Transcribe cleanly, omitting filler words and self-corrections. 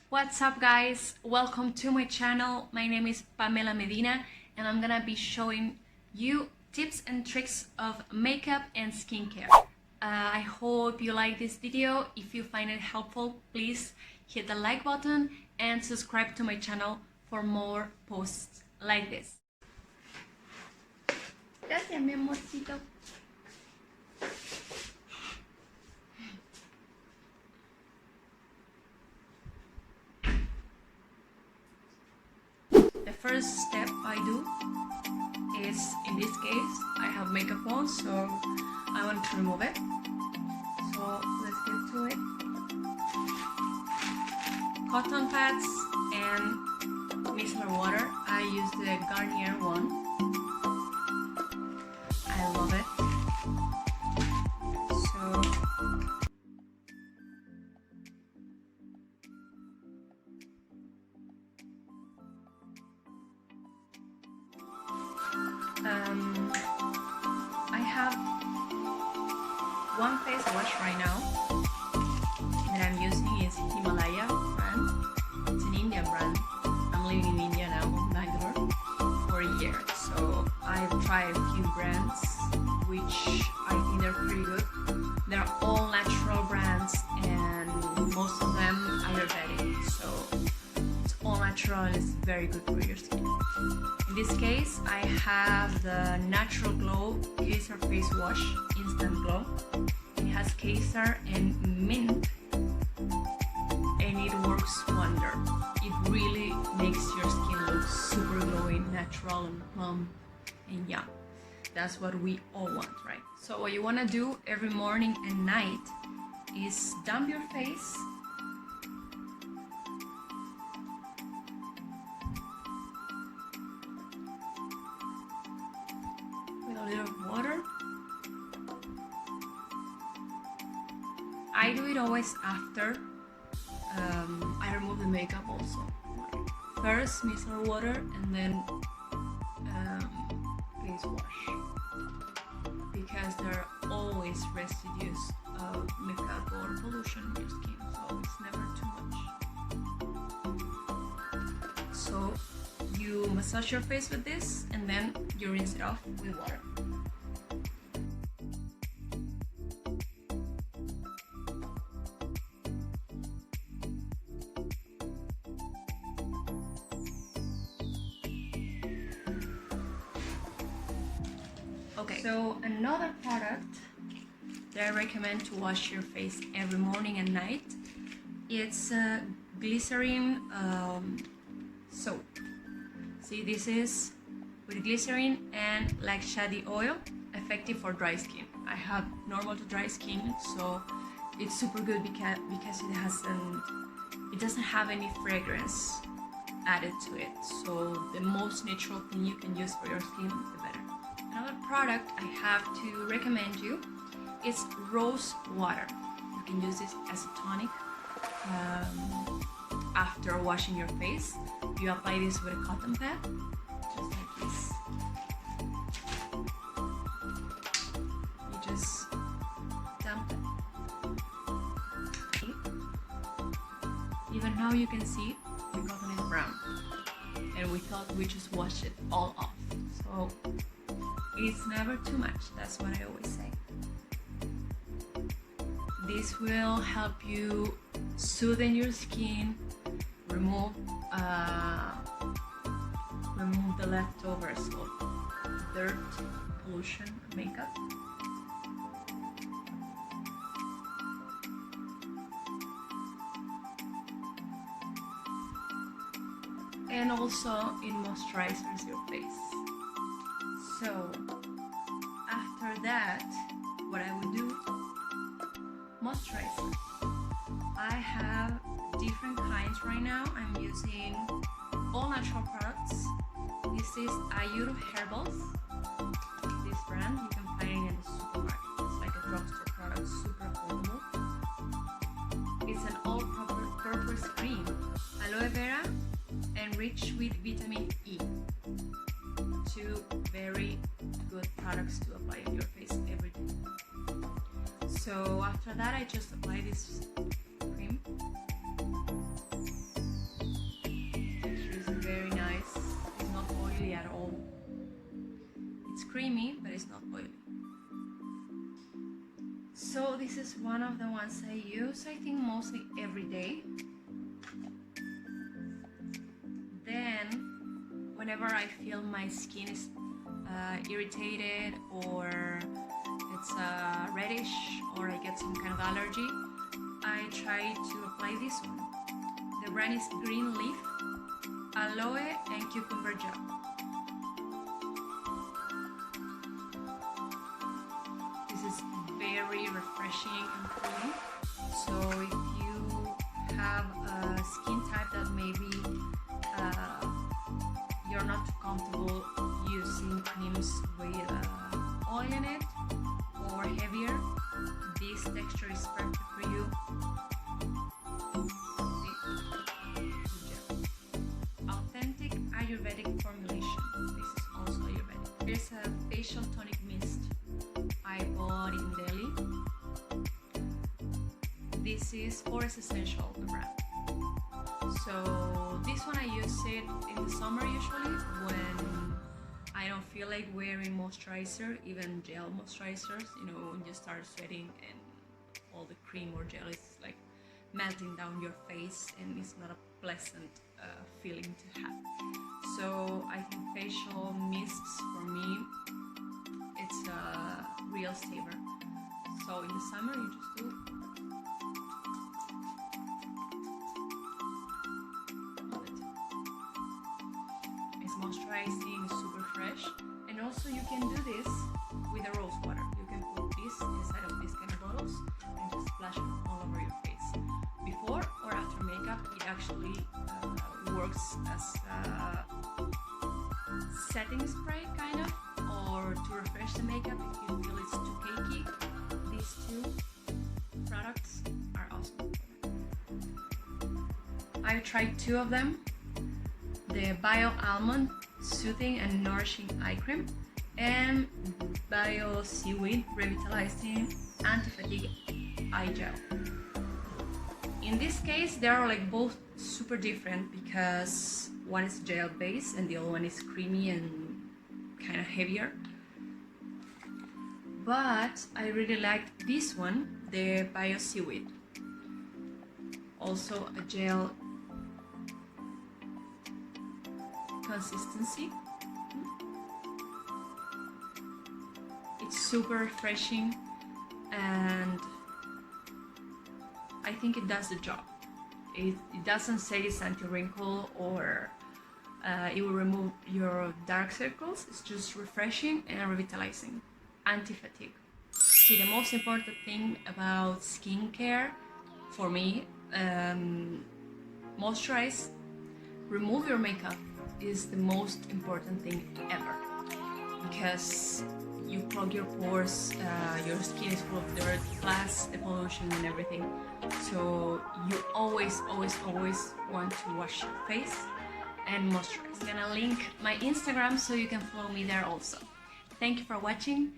What's up guys, welcome to my channel. My name is Pamela Medina and I'm gonna be showing you tips and tricks of makeup and skincare. I hope you like this video. If you find it helpful, please hit the like button and subscribe to my channel for more posts like this. Gracias, mi amorcito. The first step I do is, in this case, I have makeup on, so I want to remove it. So let's get to it. Cotton pads and micellar water. I use the Garnier one. I love it. I have one face wash right now that I'm using. Is Himalaya brand. It's an Indian brand. I'm living in India now, Bangalore, for a year. So I've tried a few brands which I think they're pretty good. They're all natural brands and most of them Ayurvedic. So it's all natural and it's very good for your skin. In this case, I have the Natural Glow Kesar Face Wash Instant Glow. It has kesar and mint and it works wonder. It really makes your skin look super glowing, natural and plump and young. That's what we all want, right? So what you want to do every morning and night is dump your face a little water. I do it always after I remove the makeup also. First micellar water and then face wash, because there are always residues of makeup or pollution in your skin, so it's never too much. So you massage your face with this and then you rinse it off with water. Okay, so another product that I recommend to wash your face every morning and night, it's Glycerine soap. See, this is with glycerine and like shady oil, effective for dry skin. I have normal to dry skin, so it's super good because it doesn't have any fragrance added to it. So the most natural thing you can use for your skin, the better. Another product I have to recommend you is rose water. You can use this as a tonic after washing your face. You apply this with a cotton pad, just like this. You just dump it. Even now you can see the cotton is brown, and we thought we just wash it all off. So it's never too much. That's what I always say. This will help you soothe your skin, remove the leftovers of dirt, pollution, makeup. And also it moisturizes your face. So after that, what I would do, moisturizer. I have different kinds right now. I'm using all natural products. This is Ayur Herbals. This brand, you can find it in the supermarket. It's like a drugstore product, super affordable. It's an all-purpose cream, aloe vera, and rich with vitamin E. Two very good products to apply on your face every day. So after that, I just apply this cream is one of the ones I use, I think mostly every day. Then whenever I feel my skin is irritated or it's reddish or I get some kind of allergy, I try to apply this one. The brand is Green Leaf, Aloe and Cucumber Gel. This is very refreshing and cooling. So if you have a skin type that maybe you're not too comfortable using creams with oil in it or heavier, this texture is perfect for you. Authentic Ayurvedic formulation. This is also Ayurvedic. There's a facial tonic mist I bought in Delhi. This is for Essentials, the brand. So this one I use it in the summer usually when I don't feel like wearing moisturizer, even gel moisturizers, you know, when you start sweating and all the cream or gel is like melting down your face and it's not a pleasant feeling to have. So I think facial mists for me, it's a real saver. So in the summer you just do moisturizing, super fresh, and also you can do this with a rose water. You can put this inside of these kind of bottles and just splash it all over your face. Before or after makeup, it actually works as a setting spray kind of, or to refresh the makeup if you feel it's too cakey. These two products are awesome. I've tried two of them. The Almond Soothing and Nourishing Eye Cream and Seaweed Revitalizing Anti-Fatigue Eye Gel. In this case, they are like both super different because one is gel based and the other one is creamy and kind of heavier. But I really like this one, the Seaweed. Also a gel consistency. It's super refreshing and I think it does the job. It doesn't say it's anti-wrinkle or it will remove your dark circles. It's just refreshing and revitalizing. Anti-fatigue. See, the most important thing about skincare for me, moisturize, remove your makeup is the most important thing ever because you clog your pores, your skin is full of dirt, plus the pollution and everything. So you always want to wash your face and moisturize. I'm gonna link my Instagram so you can follow me there also. Thank you for watching.